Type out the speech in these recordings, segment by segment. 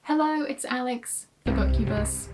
Hello, it's Alex, the Bookubus.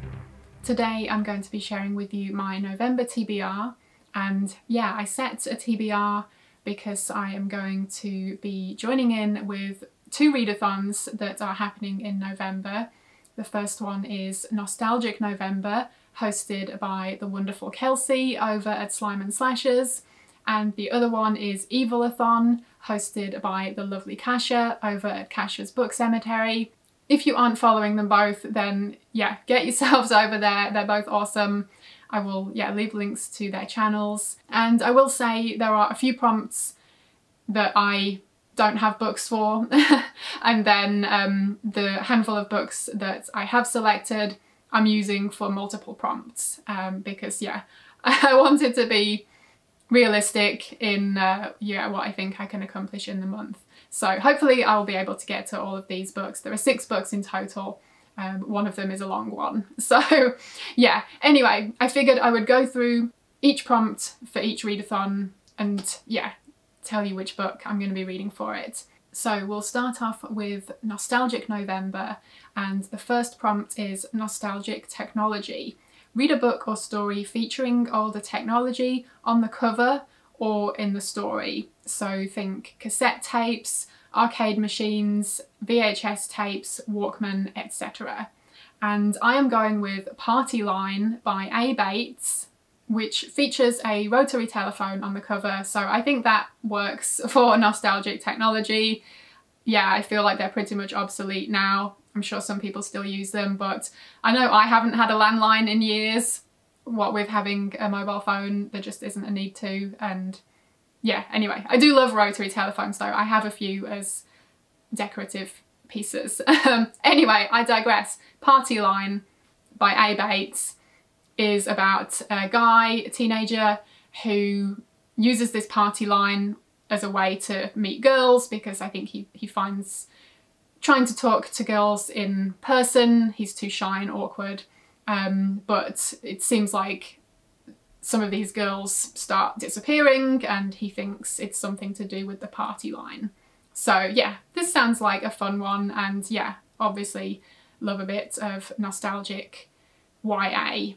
Today I'm going to be sharing with you my November TBR, and yeah, I set a TBR because I am going to be joining in with two readathons that are happening in November. The first one is Nostalgic November, hosted by the wonderful Kelsey over at Slime and Slashers, and the other one is Evilathon, hosted by the lovely Kasha over at Kasha's Book Cemetery. If you aren't following them both, then yeah, get yourselves over there. They're both awesome. I will leave links to their channels. And I will say there are a few prompts that I don't have books for. And then the handful of books that I have selected, I'm using for multiple prompts. Because yeah, I wanted to be realistic in what I think I can accomplish in the month. So hopefully I'll be able to get to all of these books. There are 6 books in total. One of them is a long one. So yeah, anyway, I figured I would go through each prompt for each readathon and yeah, tell you which book I'm going to be reading for it. So we'll start off with Nostalgic November, and the first prompt is Nostalgic Technology. Read a book or story featuring older technology on the cover or in the story. So think cassette tapes, arcade machines, VHS tapes, Walkman, etc. And I am going with Party Line by A. Bates, which features a rotary telephone on the cover, so I think that works for nostalgic technology. Yeah, I feel like they're pretty much obsolete now. I'm sure some people still use them, but I know I haven't had a landline in years. What with having a mobile phone, there just isn't a need to. And yeah, anyway, I do love rotary telephones though. I have a few as decorative pieces. Anyway, I digress. Party Line by A. Bates is about a guy, a teenager, who uses this party line as a way to meet girls, because I think he finds trying to talk to girls in person, he's too shy and awkward. But it seems like some of these girls start disappearing and he thinks it's something to do with the party line. So yeah, this sounds like a fun one, and yeah, obviously love a bit of nostalgic YA.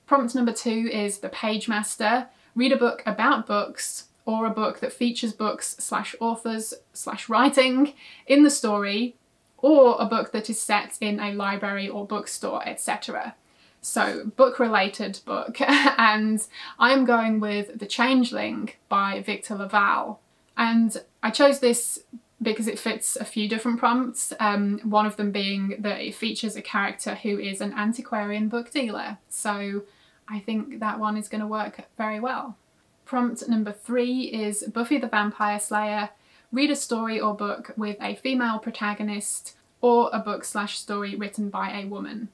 Prompt number 2 is The Pagemaster. Read a book about books, or a book that features books/authors/writing in the story, or a book that is set in a library or bookstore, etc. So book-related book, and I'm going with The Changeling by Victor LaValle. And I chose this because it fits a few different prompts, one of them being that it features a character who is an antiquarian book dealer. So I think that one is going to work very well. Prompt number 3 is Buffy the Vampire Slayer. Read a story or book with a female protagonist, or a book/story written by a woman.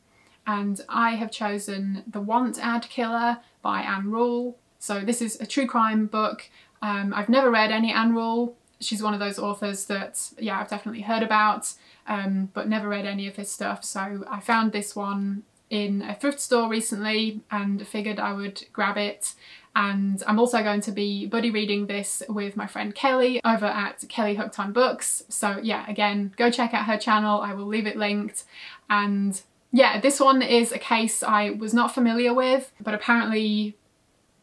And I have chosen The Want Ad Killer by Anne Rule. So this is a true crime book. I've never read any Anne Rule. She's one of those authors that, yeah, I've definitely heard about, but never read any of his stuff. So I found this one in a thrift store recently and figured I would grab it. And I'm also going to be buddy reading this with my friend Kelly over at Kelly Hooked on Books. So yeah, again, go check out her channel. I will leave it linked. And yeah, this one is a case I was not familiar with, but apparently,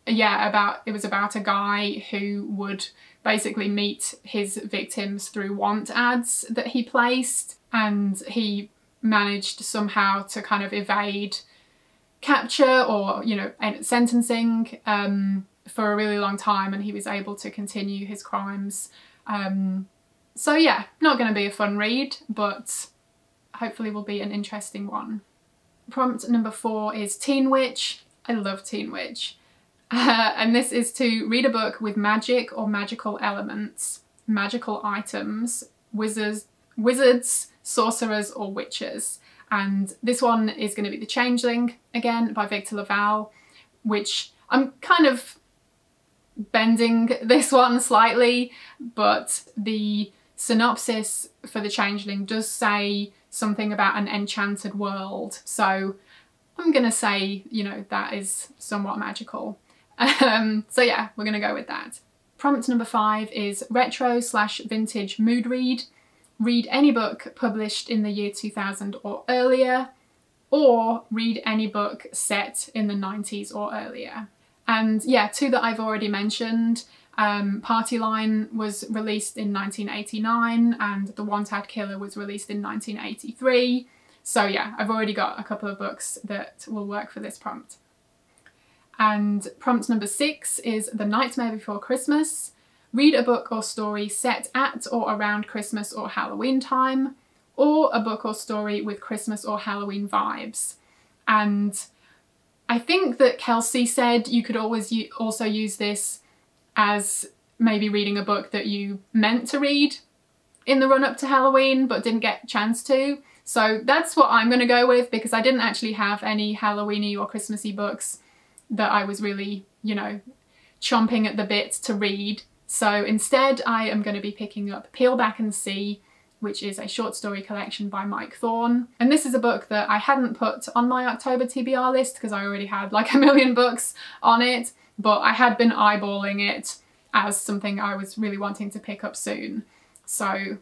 yeah, it was about a guy who would basically meet his victims through want ads that he placed, and he managed somehow to kind of evade capture or, you know, sentencing for a really long time, and he was able to continue his crimes. So yeah, not going to be a fun read, but hopefully will be an interesting one. Prompt number 4 is Teen Witch. I love Teen Witch. And this is to read a book with magic or magical elements, magical items, wizards, sorcerers or witches. And this one is going to be The Changeling, again by Victor LaValle, which I'm kind of bending this one slightly, but the synopsis for The Changeling does say something about an enchanted world. So I'm going to say, you know, that is somewhat magical. So yeah, we're going to go with that. Prompt number 5 is retro/vintage mood read. read any book published in the year 2000 or earlier, or read any book set in the 90s or earlier. And yeah, two that I've already mentioned. Party Line was released in 1989 and The One-Tad Killer was released in 1983. So yeah, I've already got a couple of books that will work for this prompt. And prompt number 6 is The Nightmare Before Christmas. Read a book or story set at or around Christmas or Halloween time, or a book or story with Christmas or Halloween vibes. And I think that Kelsey said you could always also use this as maybe reading a book that you meant to read in the run-up to Halloween but didn't get a chance to. So that's what I'm going to go with, because I didn't actually have any Halloweeny or Christmassy books that I was really, you know, chomping at the bit to read. So instead I am going to be picking up Peel Back and See, which is a short story collection by Mike Thorn. And this is a book that I hadn't put on my October TBR list because I already had like a million books on it, but I had been eyeballing it as something I was really wanting to pick up soon. So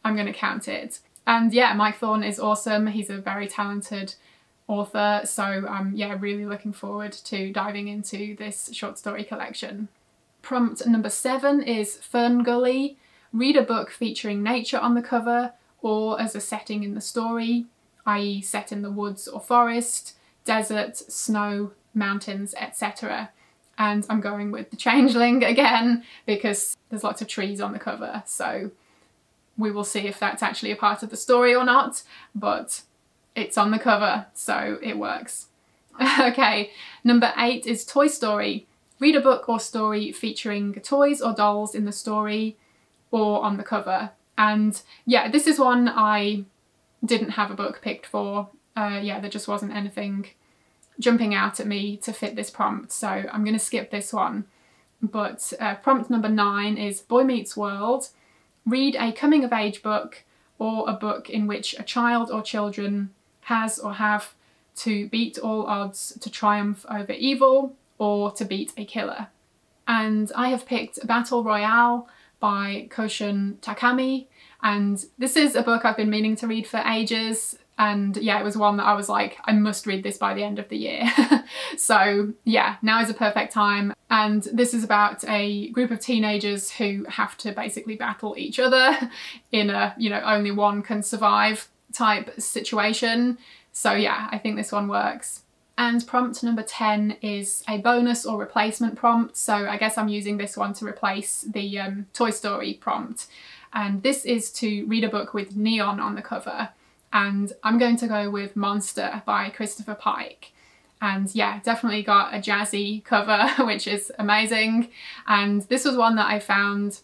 I'm going to count it. And yeah, Mike Thorn is awesome. He's a very talented author. So yeah, really looking forward to diving into this short story collection. Prompt number 7 is Fern Gully. Read a book featuring nature on the cover or as a setting in the story, i.e. set in the woods or forest, desert, snow, mountains, etc. And I'm going with The Changeling again because there's lots of trees on the cover, so we will see if that's actually a part of the story or not, but it's on the cover, so it works. Okay, number 8 is Toy Story. Read a book or story featuring toys or dolls in the story or on the cover. And yeah, this is one I didn't have a book picked for. Yeah, there just wasn't anything jumping out at me to fit this prompt, so I'm going to skip this one. But prompt number 9 is Boy Meets World. Read a coming of age book or a book in which a child or children has or have to beat all odds to triumph over evil or to beat a killer. And I have picked Battle Royale by Koshin Takami, and this is a book I've been meaning to read for ages, and yeah, it was one that I was like, I must read this by the end of the year. So yeah, now is a perfect time. And this is about a group of teenagers who have to basically battle each other in a, you know, only one can survive type situation. So yeah, I think this one works. And prompt number 10 is a bonus or replacement prompt. So I guess I'm using this one to replace the Toy Story prompt. And this is to read a book with neon on the cover. And I'm going to go with Monster by Christopher Pike. And yeah, definitely got a jazzy cover, which is amazing. And this was one that I found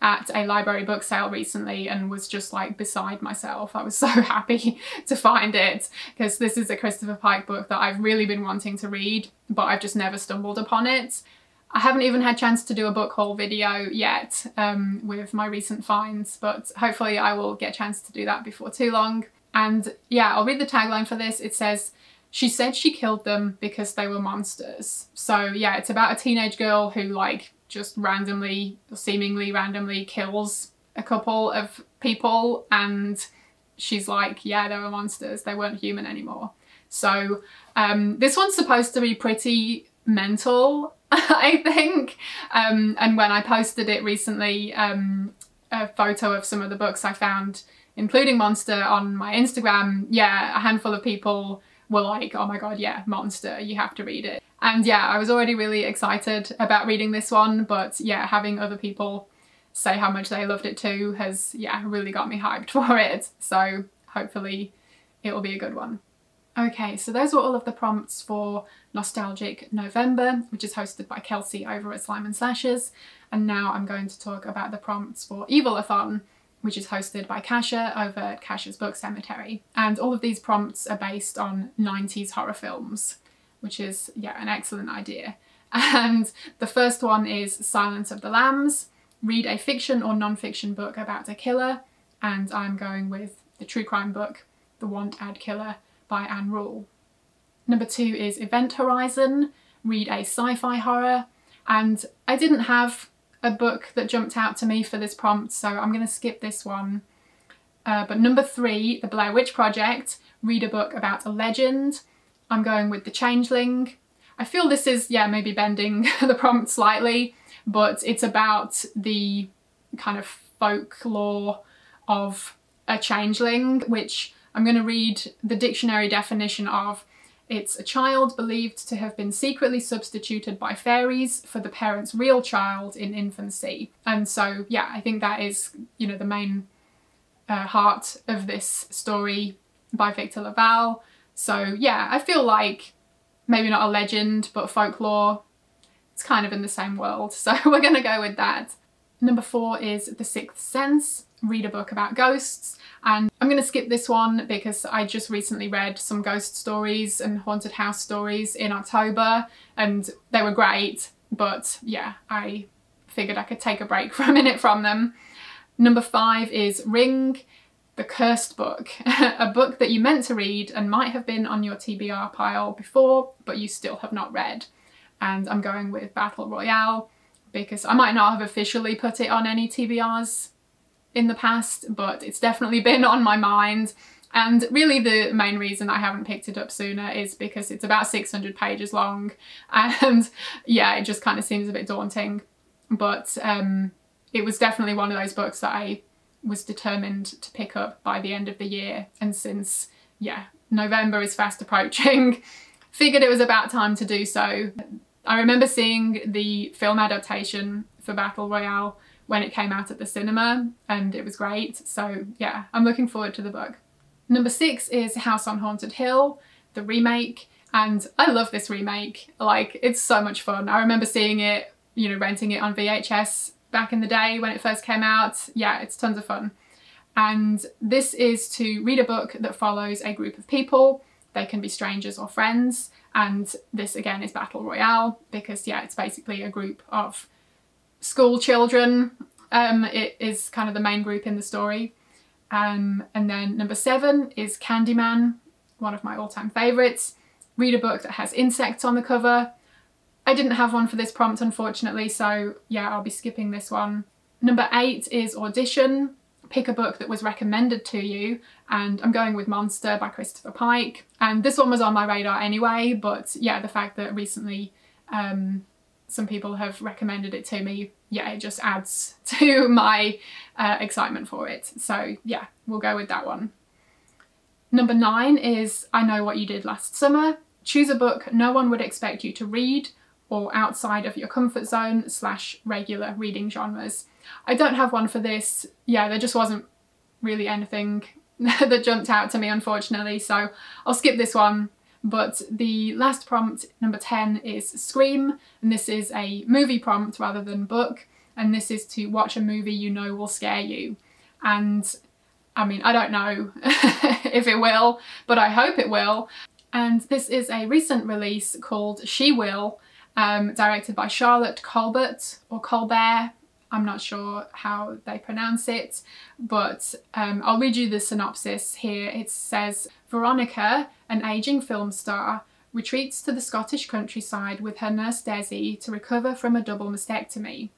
at a library book sale recently and was just like beside myself. I was so happy to find it because this is a Christopher Pike book that I've really been wanting to read, but I've just never stumbled upon it. I haven't even had a chance to do a book haul video yet with my recent finds, but hopefully I will get a chance to do that before too long. And yeah, I'll read the tagline for this. It says, "She said she killed them because they were monsters." So yeah, it's about a teenage girl who like just randomly, seemingly randomly kills a couple of people, and she's like, yeah, they were monsters, they weren't human anymore. So this one's supposed to be pretty mental, I think. And when I posted it recently, a photo of some of the books I found, including Monster, on my Instagram, yeah, a handful of people were like, oh my god, yeah, Monster, you have to read it. And yeah, I was already really excited about reading this one, but yeah, having other people say how much they loved it too has, yeah, really got me hyped for it. So hopefully it will be a good one. Okay, so those were all of the prompts for Nostalgic November, which is hosted by Kelsey over at Slime and Slashes. And now I'm going to talk about the prompts for Evilathon, which is hosted by Kasha over at Kasha's Book Cemetery. And all of these prompts are based on 90s horror films, which is, yeah, an excellent idea. And the first one is Silence of the Lambs. Read a fiction or non-fiction book about a killer, and I'm going with the true crime book, The One-Tad Killer by Anne Rule. Number 2 is Event Horizon. Read a sci-fi horror, and I didn't have a book that jumped out to me for this prompt, so I'm going to skip this one. But number 3, The Blair Witch Project, read a book about a legend. I'm going with The Changeling. I feel this is, yeah, maybe bending the prompt slightly, but it's about the kind of folklore of a changeling, which I'm going to read the dictionary definition of. It's a child believed to have been secretly substituted by fairies for the parent's real child in infancy. And so, yeah, I think that is, you know, the main heart of this story by Victor Laval. So yeah, I feel like maybe not a legend, but folklore. It's kind of in the same world, so we're gonna go with that. Number 4 is The Sixth Sense, read a book about ghosts. And I'm gonna skip this one because I just recently read some ghost stories and haunted house stories in October, and they were great, but yeah, I figured I could take a break for a minute from them. Number 5 is Ring, The Cursed Book, a book that you meant to read and might have been on your TBR pile before, but you still have not read. And I'm going with Battle Royale because I might not have officially put it on any TBRs in the past, but it's definitely been on my mind. And really the main reason I haven't picked it up sooner is because it's about 600 pages long, and yeah, it just kind of seems a bit daunting. But it was definitely one of those books that I was determined to pick up by the end of the year, and since, yeah, November is fast approaching, figured it was about time to do so. I remember seeing the film adaptation for Battle Royale when it came out at the cinema, and it was great, so yeah, I'm looking forward to the book. Number 6 is House on Haunted Hill, the remake, and I love this remake. Like, it's so much fun. I remember seeing it, you know, renting it on VHS back in the day when it first came out. Yeah, it's tons of fun. And this is to read a book that follows a group of people. They can be strangers or friends, and this again is Battle Royale because, yeah, it's basically a group of school children. It is kind of the main group in the story. And then number 7 is Candyman, one of my all-time favourites. Read a book that has insects on the cover. I didn't have one for this prompt, unfortunately, so yeah, I'll be skipping this one. Number 8 is Audition. Pick a book that was recommended to you, and I'm going with Monster by Christopher Pike. And this one was on my radar anyway, but yeah, the fact that recently some people have recommended it to me, yeah, it just adds to my excitement for it. So yeah, we'll go with that one. Number 9 is I Know What You Did Last Summer. Choose a book no one would expect you to read, or outside of your comfort zone / regular reading genres. I don't have one for this. Yeah, there just wasn't really anything that jumped out to me, unfortunately, so I'll skip this one. But the last prompt, number 10, is Scream, and this is a movie prompt rather than book, and this is to watch a movie you know will scare you. And I mean, I don't know if it will, but I hope it will. And this is a recent release called She Will, directed by Charlotte Colbert, or Colbert. I'm not sure how they pronounce it, but I'll read you the synopsis here. It says, Veronica, an ageing film star, retreats to the Scottish countryside with her nurse Desi to recover from a double mastectomy.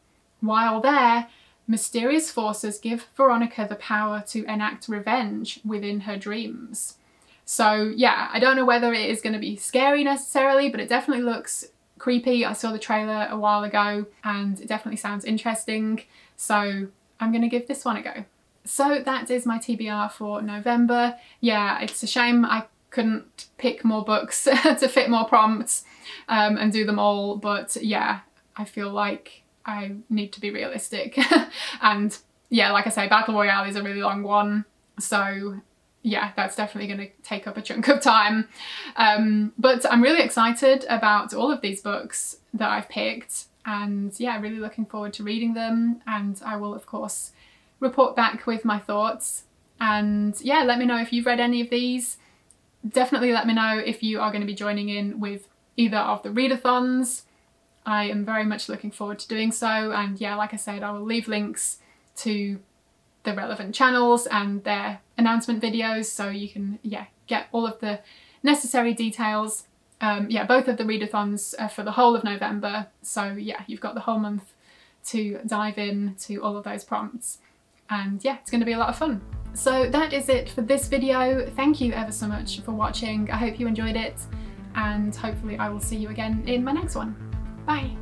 While there, mysterious forces give Veronica the power to enact revenge within her dreams. So yeah, I don't know whether it is going to be scary necessarily, but it definitely looks creepy. I saw the trailer a while ago and it definitely sounds interesting, so I'm gonna give this one a go. So that is my TBR for November. Yeah, it's a shame I couldn't pick more books to fit more prompts and do them all, but yeah, I feel like I need to be realistic. And yeah, like I say, Battle Royale is a really long one, so yeah, that's definitely going to take up a chunk of time. But I'm really excited about all of these books that I've picked, and yeah, really looking forward to reading them, and I will of course report back with my thoughts. And yeah, let me know if you've read any of these. Definitely let me know if you are going to be joining in with either of the readathons. I am very much looking forward to doing so, and yeah, like I said, I will leave links to the relevant channels and their announcement videos, so you can, yeah, get all of the necessary details. Yeah, both of the readathons are for the whole of November, so yeah, you've got the whole month to dive in to all of those prompts, and yeah, it's going to be a lot of fun. So that is it for this video. Thank you ever so much for watching. I hope you enjoyed it, and hopefully I will see you again in my next one. Bye!